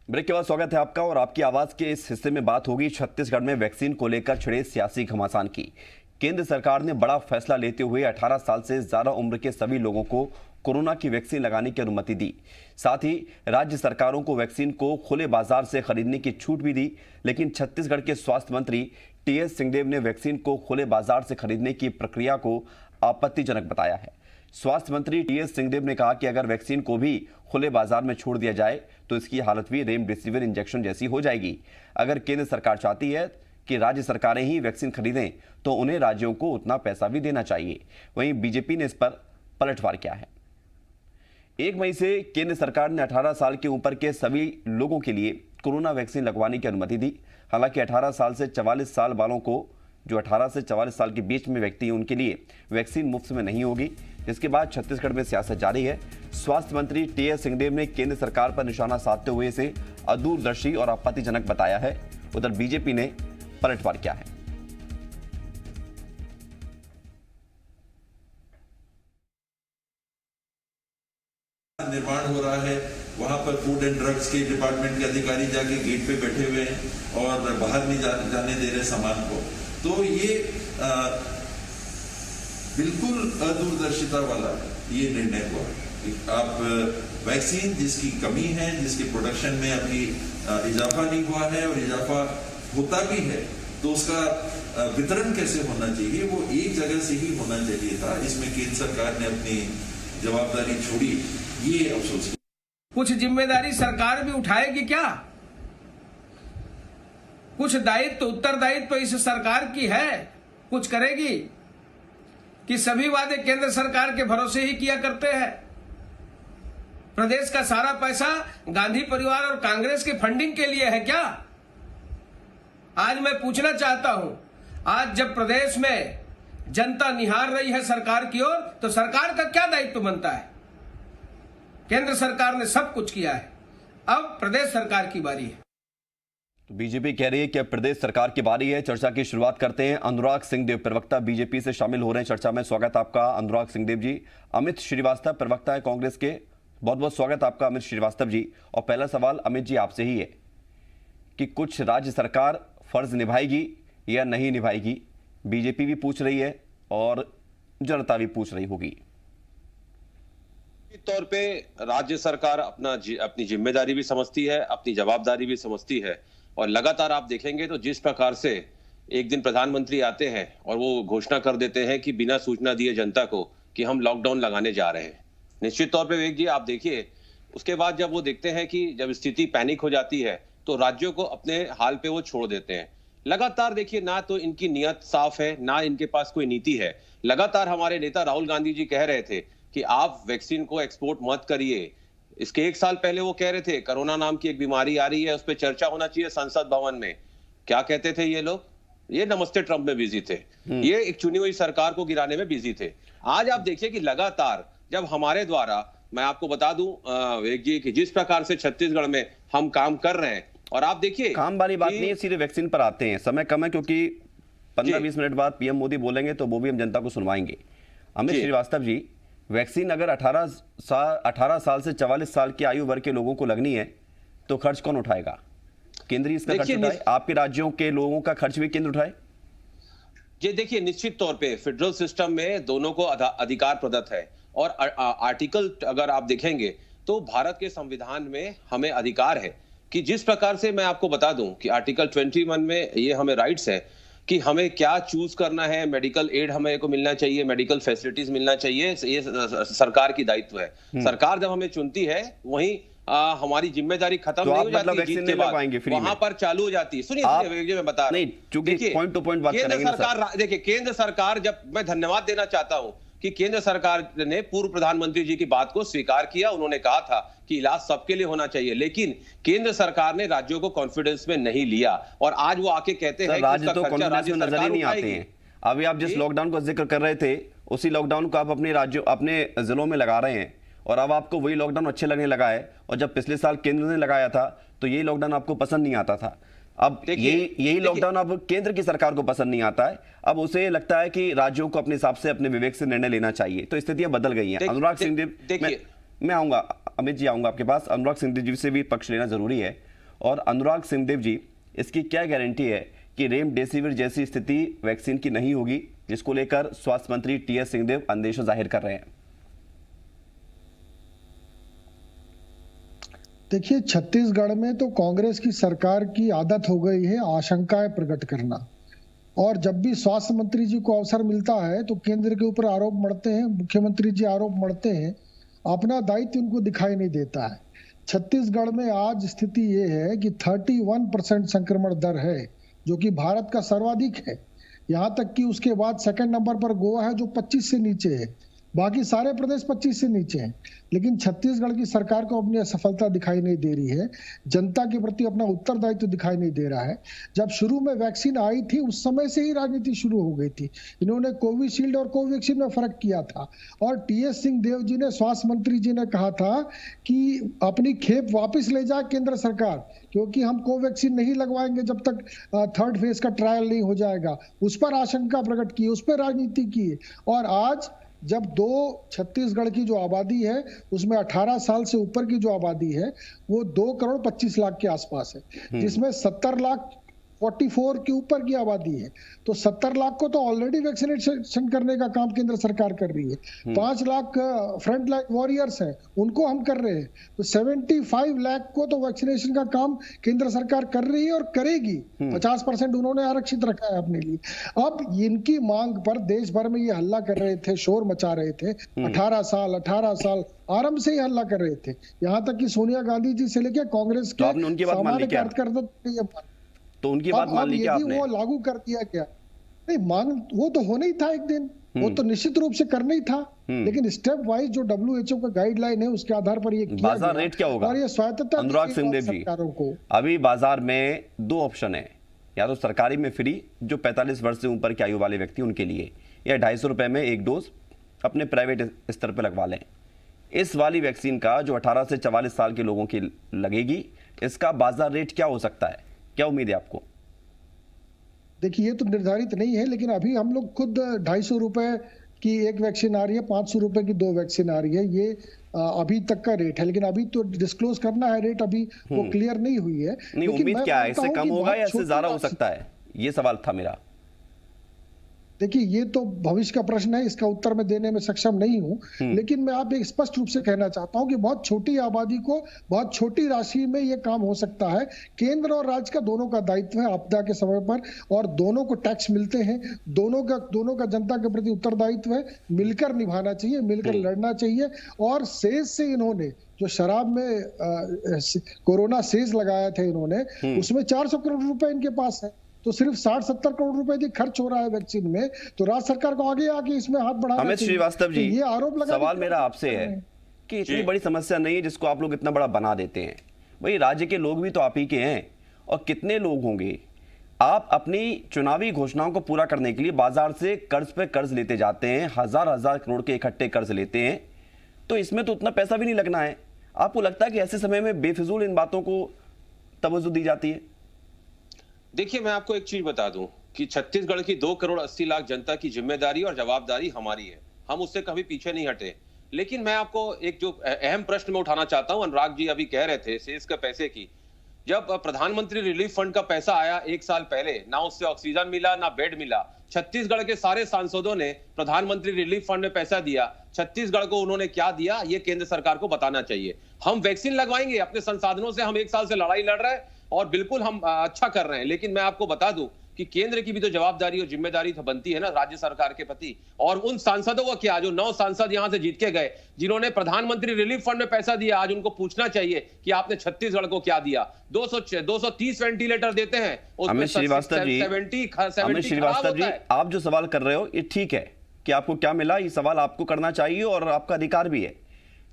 Break के बाद स्वागत है आपका और आपकी आवाज के इस हिस्से में बात होगी छत्तीसगढ़ में वैक्सीन को लेकर छिड़े सियासी घमासान की। केंद्र सरकार ने बड़ा फैसला लेते हुए 18 साल से ज्यादा उम्र के सभी लोगों को कोरोना की वैक्सीन लगाने की अनुमति दी। साथ ही राज्य सरकारों को वैक्सीन को खुले बाजार से खरीदने की छूट भी दी। लेकिन छत्तीसगढ़ के स्वास्थ्य मंत्री टीएस सिंहदेव ने वैक्सीन को खुले बाजार से खरीदने की प्रक्रिया को आपत्तिजनक बताया है। स्वास्थ्य मंत्री टीएस सिंहदेव ने कहा कि अगर वैक्सीन को भी खुले बाजार में छोड़ दिया जाए तो इसकी हालत भी रेमडेसिविर इंजेक्शन जैसी हो जाएगी। अगर केंद्र सरकार चाहती है कि राज्य सरकारें ही वैक्सीन खरीदें तो उन्हें राज्यों को उतना पैसा भी देना चाहिए। वहीं बीजेपी ने इस पर पलटवार किया है। 1 मई से केंद्र सरकार ने 18 साल के ऊपर के सभी लोगों के लिए कोरोना वैक्सीन लगवाने की अनुमति दी। हालांकि 18 साल से 44 साल वालों को, जो 18 से 44 साल के बीच में व्यक्ति हैं, उनके लिए वैक्सीन मुफ्त में नहीं होगी। जिसके बाद छत्तीसगढ़ में सियासत जारी है। स्वास्थ्य मंत्री टीएस सिंहदेव ने केंद्र सरकार पर निशाना साधते हुए इसे अदूरदर्शी और आपत्तिजनक बताया है। उधर बीजेपी ने पलटवार किया है। निर्माण हो रहा है, वहां पर फूड एंड ड्रग्स के डिपार्टमेंट के अधिकारी जाके गेट पे बैठे हुए हैं और बाहर नहीं जाने दे रहे सामान को। तो ये बिल्कुल अदूरदर्शिता वाला ये निर्णय हुआ। आप वैक्सीन जिसकी कमी है, जिसके प्रोडक्शन में अभी इजाफा नहीं हुआ है और इजाफा होता भी है तो उसका वितरण कैसे होना चाहिए, वो एक जगह से ही होना चाहिए था। इसमें केंद्र सरकार ने अपनी जवाबदारी छोड़ी, ये अफसोस। कुछ जिम्मेदारी सरकार भी उठाएगी क्या? कुछ दायित्व, उत्तरदायित्व इस सरकार की है, कुछ करेगी कि सभी वादे केंद्र सरकार के भरोसे ही किया करते हैं? प्रदेश का सारा पैसा गांधी परिवार और कांग्रेस की फंडिंग के लिए है क्या? आज मैं पूछना चाहता हूं, आज जब प्रदेश में जनता निहार रही है सरकार की ओर, तो सरकार का क्या दायित्व बनता है? केंद्र सरकार ने सब कुछ किया है, अब प्रदेश सरकार की बारी है। तो बीजेपी कह रही है कि अब प्रदेश सरकार की बारी है। चर्चा की शुरुआत करते हैं। अनुराग सिंहदेव प्रवक्ता बीजेपी से शामिल हो रहे हैं चर्चा में। स्वागत आपका अनुराग सिंहदेव जी। अमित श्रीवास्तव प्रवक्ता है कांग्रेस के, बहुत बहुत स्वागत आपका अमित श्रीवास्तव जी। और पहला सवाल अमित जी आपसे ही है कि कुछ राज्य सरकार फर्ज निभाएगी या नहीं निभाएगी? बीजेपी भी पूछ रही है और जनता भी पूछ रही होगी। तौर पे राज्य सरकार अपनी जिम्मेदारी भी समझती है, अपनी जवाबदारी भी समझती है। और लगातार आप देखेंगे तो जिस प्रकार से एक दिन प्रधानमंत्री आते हैं और वो घोषणा कर देते हैं कि बिना सूचना दिए जनता को कि हम लॉकडाउन लगाने जा रहे हैं। निश्चित तौर पे विवेक जी आप देखिए, उसके बाद जब वो देखते हैं कि जब स्थिति पैनिक हो जाती है तो राज्यों को अपने हाल पे वो छोड़ देते हैं। लगातार देखिए, ना तो इनकी नियत साफ है, ना इनके पास कोई नीति है। लगातार हमारे नेता राहुल गांधी जी कह रहे थे कि आप वैक्सीन को एक्सपोर्ट मत करिए। इसके 1 साल पहले वो कह रहे थे कोरोना नाम की एक बीमारी आ रही है, उस पर चर्चा होना चाहिए संसद भवन में। क्या कहते थे ये लोग? ये नमस्ते ट्रंप में बिजी थे, ये एक चुनी हुई सरकार को गिराने में बिजी थे। आज आप देखिए कि लगातार जब हमारे द्वारा, मैं आपको बता दूं विवेक जी कि जिस प्रकार से छत्तीसगढ़ में हम काम कर रहे हैं, और आप देखिए काम वाली बात नहीं है, सीधे वैक्सीन पर आते हैं। समय कम है क्योंकि 15-20 मिनट बाद पीएम मोदी बोलेंगे तो वो भी हम जनता को सुनवाएंगे। अमित श्रीवास्तव जी, वैक्सीन अगर 18 साल से 44 साल की आयु वर्ग के लोगों को लगनी है तो खर्च कौन उठाएगा? केंद्र ही इसका खर्च उठाए? आपके राज्यों के लोगों का खर्च भी केंद्र उठाए? ये देखिए, निश्चित तौर पे फेडरल सिस्टम में दोनों को अधिकार प्रदत्त है। और आर्टिकल अगर आप देखेंगे तो भारत के संविधान में हमें अधिकार है कि जिस प्रकार से, मैं आपको बता दूं कि आर्टिकल 21 में ये हमें राइट्स है कि हमें क्या चूज करना है, मेडिकल एड हमें को मिलना चाहिए, मेडिकल फैसिलिटीज मिलना चाहिए, ये सरकार की दायित्व है। सरकार जब हमें चुनती है वहीं हमारी जिम्मेदारी खत्म नहीं हो जाती, जीत के बाद वहां पर चालू हो जाती है। सुनिए मैं बता रहा हूं, पॉइंट टू पॉइंट बात केंद्र सरकार, देखिए केंद्र सरकार, जब मैं धन्यवाद देना चाहता हूं कि केंद्र सरकार ने पूर्व प्रधानमंत्री जी की बात को स्वीकार किया। उन्होंने कहा था कि इलाज सबके लिए होना चाहिए, लेकिन केंद्र सरकार ने राज्यों को कॉन्फिडेंस में नहीं लिया और आज वो आके कहते हैं कि राज्य तो कॉन्फिडेंस में नजर ही नहीं आते हैं। अभी आप जिस लॉकडाउन का जिक्र कर रहे थे उसी लॉकडाउन को आप अपने राज्यों, अपने जिलों में लगा रहे हैं और अब आपको वही लॉकडाउन अच्छे लगने लगा है। और जब पिछले साल केंद्र ने लगाया था तो यही लॉकडाउन आपको पसंद नहीं आता था। अब यही लॉकडाउन अब केंद्र की सरकार को पसंद नहीं आता है। अब उसे लगता है कि राज्यों को अपने हिसाब से, अपने विवेक से निर्णय लेना चाहिए। तो स्थितियां बदल गई हैं। अनुराग सिंहदेव, मैं आऊंगा, अमित जी आऊंगा आपके पास। अनुराग सिंहदेव जी से भी पक्ष लेना जरूरी है। और अनुराग सिंहदेव जी, इसकी क्या गारंटी है कि रेमडेसिविर जैसी स्थिति वैक्सीन की नहीं होगी, जिसको लेकर स्वास्थ्य मंत्री टीएस सिंहदेव अंदेशा जाहिर कर रहे हैं? देखिए, छत्तीसगढ़ में तो कांग्रेस की सरकार की आदत हो गई है आशंकाएं प्रकट करना, और जब भी स्वास्थ्य मंत्री जी को अवसर मिलता है तो केंद्र के ऊपर आरोप मढ़ते हैं, मुख्यमंत्री जी आरोप मढ़ते हैं, अपना दायित्व उनको दिखाई नहीं देता है। छत्तीसगढ़ में आज स्थिति ये है कि 31% संक्रमण दर है, जो कि भारत का सर्वाधिक है। यहां तक कि उसके बाद सेकंड नंबर पर गोवा है जो 25 से नीचे है, बाकी सारे प्रदेश 25 से नीचे हैं। लेकिन छत्तीसगढ़ की सरकार को अपनी असफलता दिखाई नहीं दे रही है, जनता के प्रति अपना उत्तरदायित्व दिखाई नहीं दे रहा है। जब शुरू में वैक्सीन आई थी उस समय से ही राजनीति शुरू हो गई थी। इन्होंने कोविशील्ड और कोवैक्सीन में फर्क किया था, और टीएस सिंहदेव जी ने, स्वास्थ्य मंत्री जी ने कहा था कि अपनी खेप वापस ले जाए केंद्र सरकार, क्योंकि हम कोवैक्सीन नहीं लगवाएंगे जब तक थर्ड फेज का ट्रायल नहीं हो जाएगा। उस पर आशंका प्रकट की, उस पर राजनीति की। और आज जब छत्तीसगढ़ की जो आबादी है उसमें 18 साल से ऊपर की जो आबादी है वो 2,25,00,000 के आसपास है, जिसमें 70,44,00,000 के ऊपर की आबादी है। तो 70 लाख को तो ऑलरेडी वैक्सीनेशन करने का काम केंद्र सरकार कर रही है। 5 लाख फ्रंट लाइन वॉरियर्स हैं, उनको हम कर रहे हैं। तो 75 लाख को तो वैक्सीनेशन का काम केंद्र सरकार कर रही है और करेगी। 50% उन्होंने आरक्षित रखा है अपने लिए। अब इनकी मांग पर देश भर में ये हल्ला कर रहे थे, शोर मचा रहे थे। 18 साल आरंभ से ही हल्ला कर रहे थे, यहाँ तक कि सोनिया गांधी जी से लेकर कांग्रेस के सामान्य कार्यकर्ता, तो उनकी बात मान ली क्या आपने? वो लागू कर दिया क्या? नहीं, मांग वो तो होना ही था एक दिन, वो तो निश्चित रूप से करना ही था। लेकिन स्टेप वाइज जो WHO का गाइडलाइन है उसके आधार पर ये किया बाजार रेट क्या होगा? और ये स्वायत्तता अनुराग सिंहदेव जी, अभी बाजार में 2 ऑप्शन है, या तो सरकारी में फ्री जो 45 वर्ष से ऊपर की आयु वाले व्यक्ति उनके लिए, या 250 रुपए में 1 डोज अपने प्राइवेट स्तर पर लगवा लें। इस वाली वैक्सीन का जो 18 से 44 साल के लोगों की लगेगी, इसका बाजार रेट क्या हो सकता है? क्या उम्मीद है आपको? देखिए, ये तो निर्धारित नहीं है, लेकिन अभी हम लोग खुद 250 रुपए की एक वैक्सीन आ रही है, 500 रुपए की 2 वैक्सीन आ रही है। ये अभी तक का रेट है, लेकिन अभी तो डिस्क्लोज करना है रेट, अभी वो क्लियर नहीं हुई है। नहीं, उम्मीद क्या है, इससे कम होगा या इससे ज्यादा हो सकता है? ये सवाल था मेरा। देखिए, ये तो भविष्य का प्रश्न है, इसका उत्तर मैं देने में सक्षम नहीं हूं। लेकिन मैं आप एक स्पष्ट रूप से कहना चाहता हूं कि बहुत छोटी आबादी को बहुत छोटी राशि में ये काम हो सकता है। केंद्र और राज्य का दोनों का दायित्व है आपदा के समय पर, और दोनों को टैक्स मिलते हैं, दोनों का जनता के प्रति उत्तरदायित्व है। मिलकर निभाना चाहिए, मिलकर लड़ना चाहिए। और सेज से इन्होंने जो शराब में कोरोना सेज लगाया था इन्होंने, उसमें 400 करोड़ रुपए इनके पास है। तो सिर्फ 60-70 करोड़ रुपए जी खर्च हो रहा है वैक्सीन में, तो राज्य सरकार को आगे आके इसमें हाथ बढ़ाना चाहिए। अमित श्रीवास्तव जी, ये आरोप लगा, सवाल मेरा आपसे है कि इतनी बड़ी समस्या नहीं है जिसको आप लोग इतना बड़ा बना देते हैं। भाई, राज्य के लोग भी तो आप ही के हैं, और कितने लोग होंगे? आप अपनी चुनावी घोषणाओं को पूरा करने के लिए बाजार से कर्ज पे कर्ज लेते जाते हैं, हजार करोड़ के इकट्ठे कर्ज लेते हैं, तो इसमें तो उतना पैसा भी नहीं लगना है। आपको लगता है कि ऐसे समय में बेफिजूल इन बातों को तवज्जो दी जाती है? देखिए, मैं आपको एक चीज बता दूं कि छत्तीसगढ़ की 2,80,00,000 जनता की जिम्मेदारी और जवाबदारी हमारी है, हम उससे कभी पीछे नहीं हटे। लेकिन मैं आपको एक जो अहम प्रश्न में उठाना चाहता हूं, अनुराग जी अभी कह रहे थे सेज के पैसे की, जब प्रधानमंत्री रिलीफ फंड का पैसा आया 1 साल पहले, ना उससे ऑक्सीजन मिला ना बेड मिला। छत्तीसगढ़ के सारे सांसदों ने प्रधानमंत्री रिलीफ फंड में पैसा दिया, छत्तीसगढ़ को उन्होंने क्या दिया ये केंद्र सरकार को बताना चाहिए। हम वैक्सीन लगवाएंगे अपने संसाधनों से, हम 1 साल से लड़ाई लड़ रहे हैं और बिल्कुल हम अच्छा कर रहे हैं। लेकिन मैं आपको बता दूं कि केंद्र की भी तो जवाबदारी और जिम्मेदारी तो बनती है ना राज्य सरकार के प्रति। और उन सांसदों का क्या, जो 9 सांसद यहां से जीत के गए, जिन्होंने प्रधानमंत्री रिलीफ फंड में पैसा दिया, आज उनको पूछना चाहिए कि आपने छत्तीसगढ़ को क्या दिया। 230 वेंटिलेटर देते हैं, अमित श्रीवास्तव जी, आप जो सवाल कर रहे हो ये ठीक है कि आपको क्या मिला, ये सवाल आपको करना चाहिए और आपका अधिकार भी है।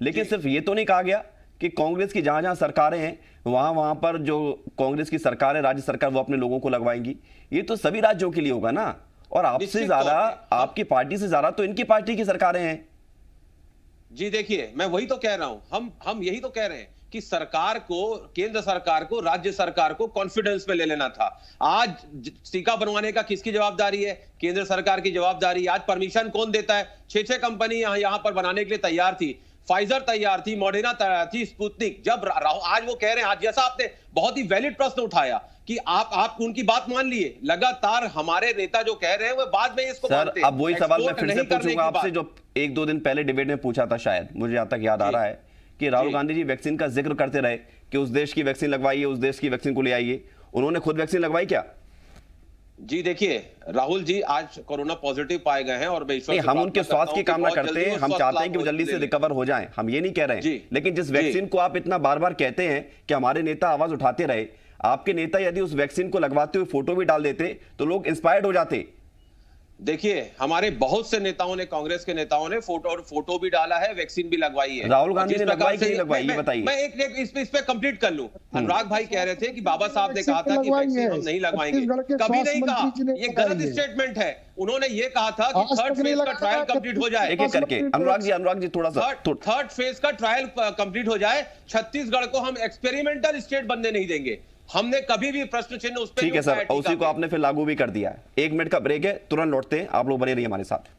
लेकिन सिर्फ ये तो नहीं कहा गया कि कांग्रेस की जहां सरकारें हैं वहां पर जो कांग्रेस की सरकार है, राज्य सरकार, वो अपने लोगों को लगवाएंगी। ये तो सभी राज्यों के लिए होगा ना, और आपसे ज्यादा, आपकी पार्टी से ज्यादा तो इनकी पार्टी की सरकारें हैं। जी देखिए, मैं वही तो कह रहा हूं, हम यही तो कह रहे हैं कि सरकार को, केंद्र सरकार को, राज्य सरकार को कॉन्फिडेंस में ले लेना था। आज टीका बनवाने का किसकी जवाबदारी है? केंद्र सरकार की जवाबदारी। आज परमिशन कौन देता है? 6 कंपनी यहां पर बनाने के लिए तैयार थी। फाइजर तैयार थी, मॉडर्ना तैयार थी, स्पुतनिक। जब आज वो कह रहे हैं, आज जैसा आपने बहुत ही वैलिड प्रश्न उठाया कि आप उनकी बात मान लिए, लगातार हमारे नेता जो कह रहे हैं वो बाद में इसको मानते हैं। अब वही सवाल मैं फिर से पूछूंगा आपसे जो 1-2 दिन पहले डिबेट में पूछा था, शायद मुझे यहाँ तक याद आ रहा है कि राहुल गांधी जी वैक्सीन का जिक्र करते रहे कि उस देश की वैक्सीन लगवाइए, उस देश की वैक्सीन को ले आइए। उन्होंने खुद वैक्सीन लगवाई क्या? जी देखिए, राहुल जी आज कोरोना पॉजिटिव पाए गए हैं और हम उनके स्वास्थ्य की कामना करते हैं, हम चाहते हैं कि वो जल्दी से रिकवर हो जाएं, हम ये नहीं कह रहे हैं। लेकिन जिस वैक्सीन को आप इतना बार बार कहते हैं कि हमारे नेता आवाज उठाते रहे, आपके नेता यदि उस वैक्सीन को लगवाते हुए फोटो भी डाल देते तो लोग इंस्पायर्ड हो जाते। देखिए, हमारे बहुत से नेताओं ने, कांग्रेस के नेताओं ने फोटो भी डाला है, वैक्सीन भी लगवाई है। राहुल गांधी ने लगवाई कि नहीं लगवाई, ये बताइए। मैं एक इस पे कंप्लीट कर लूं। अनुराग भाई कह रहे थे कि बाबा साहब ने कहा था कि वैक्सीन हम नहीं लगवाएंगे, कभी नहीं कहा, ये गलत स्टेटमेंट है। उन्होंने ये कहा था कि थर्ड फेज का ट्रायल कंप्लीट हो जाए, एक एक करके। अनुराग जी थोड़ा सा, थर्ड फेज का ट्रायल कंप्लीट हो जाए, छत्तीसगढ़ को हम एक्सपेरिमेंटल स्टेट बनने नहीं देंगे। हमने कभी भी प्रश्न चिन्ह उस पर, ठीक है सर, उसी को आपने फिर लागू भी कर दिया है। 1 मिनट का ब्रेक है, तुरंत लौटते हैं, आप लोग बने रहिए हमारे साथ।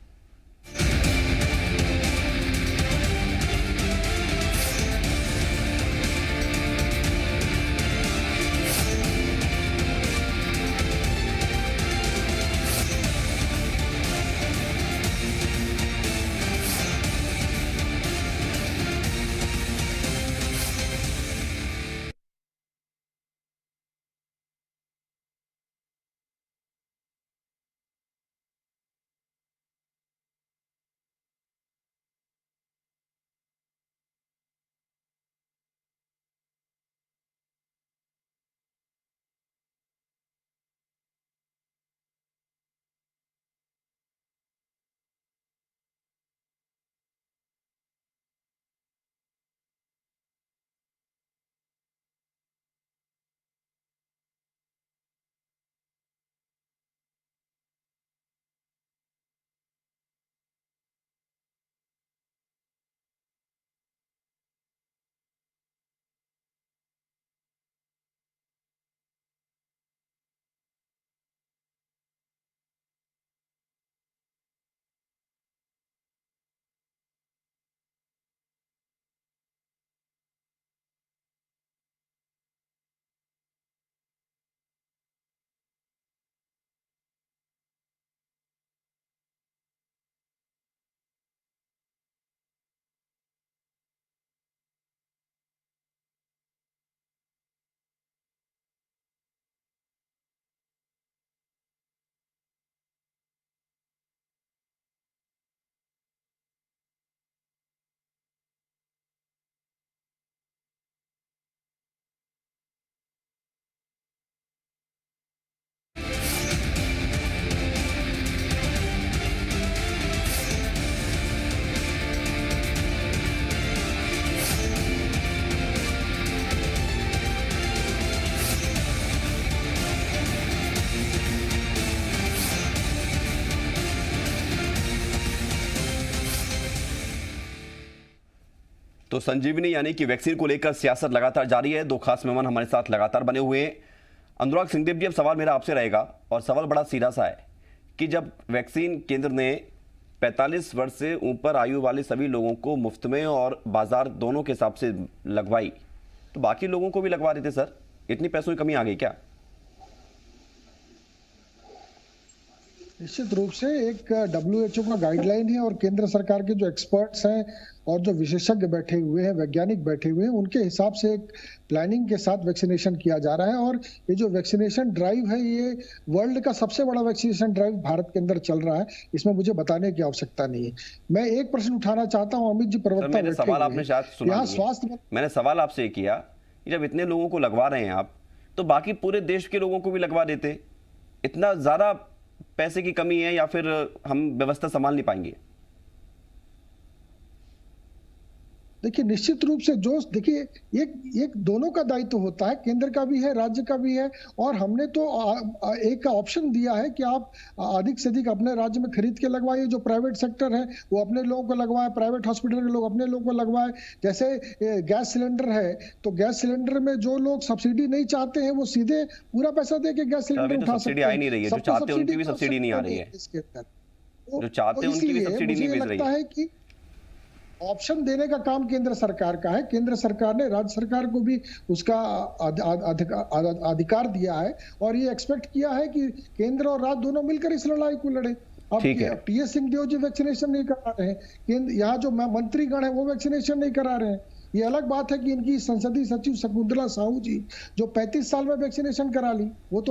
तो संजीवनी यानी कि वैक्सीन को लेकर सियासत लगातार जारी है। 2 खास मेहमान हमारे साथ लगातार बने हुए हैं। अनुराग सिंहदेव जी, अब सवाल मेरा आपसे रहेगा और सवाल बड़ा सीधा सा है कि जब वैक्सीन केंद्र ने 45 वर्ष से ऊपर आयु वाले सभी लोगों को मुफ्त में और बाजार दोनों के हिसाब से लगवाई, तो बाकी लोगों को भी लगवा देते सर। इतनी पैसों की कमी आ गई क्या? निश्चित रूप से एक WHO का गाइडलाइन है और केंद्र सरकार के जो एक्सपर्ट्स हैं और जो विशेषज्ञ बैठे हुए हैं, वैज्ञानिक बैठे हुए हैं, उनके हिसाब से एक प्लानिंग के साथ वैक्सीनेशन किया जा रहा है। और ये जो वैक्सीनेशन ड्राइव है, ये वर्ल्ड का सबसे बड़ा वैक्सीनेशन ड्राइव भारत के अंदर चल रहा है, इसमें मुझे बताने की आवश्यकता नहीं है। मैं एक प्रश्न उठाना चाहता हूँ, अमित जी प्रवक्ता मैंने सवाल आपने शायद सुना, यहाँ स्वास्थ्य, मैंने सवाल आपसे किया कि जब इतने लोगों को लगवा रहे हैं आप, तो बाकी पूरे देश के लोगों को भी लगवा देते। इतना ज्यादा पैसे की कमी है या फिर हम व्यवस्था संभाल नहीं पाएंगे? देखिए, निश्चित रूप से जो देखिए एक दोनों का दायित्व होता है, केंद्र का भी है, राज्य का भी है। और हमने तो एक ऑप्शन दिया है कि आप अधिक से अधिक अपने राज्य में खरीद के लगवाइए। जो प्राइवेट सेक्टर है वो अपने लोगों को लगवाए, प्राइवेट हॉस्पिटल के लोग अपने लोगों को लगवाए। जैसे गैस सिलेंडर है, तो गैस सिलेंडर में जो लोग सब्सिडी नहीं चाहते हैं वो सीधे पूरा पैसा दे के गैस सिलेंडर उठा सकते हैं। नहीं रही है, जो चाहते हैं उनकी भी सब्सिडी नहीं आ रही है, जो चाहते हैं उनकी भी सब्सिडी नहीं मिल रही है। ऑप्शन देने का काम केंद्र सरकार का है। केंद्र सरकार ने राज्य सरकार को भी उसका अधिकार दिया है और ये एक्सपेक्ट किया है कि केंद्र और राज्य दोनों मिलकर इस लड़ाई को लड़े। अब टीएस सिंहदेव जी वैक्सीनेशन नहीं करा रहे हैं, यहाँ जो मंत्रीगण है वो वैक्सीनेशन नहीं करा रहे हैं। ये अलग बात है कि इनकी संसदीय सचिव शकुंतला साहू जी जो 35 साल में वैक्सीनेशन करा ली, वो तो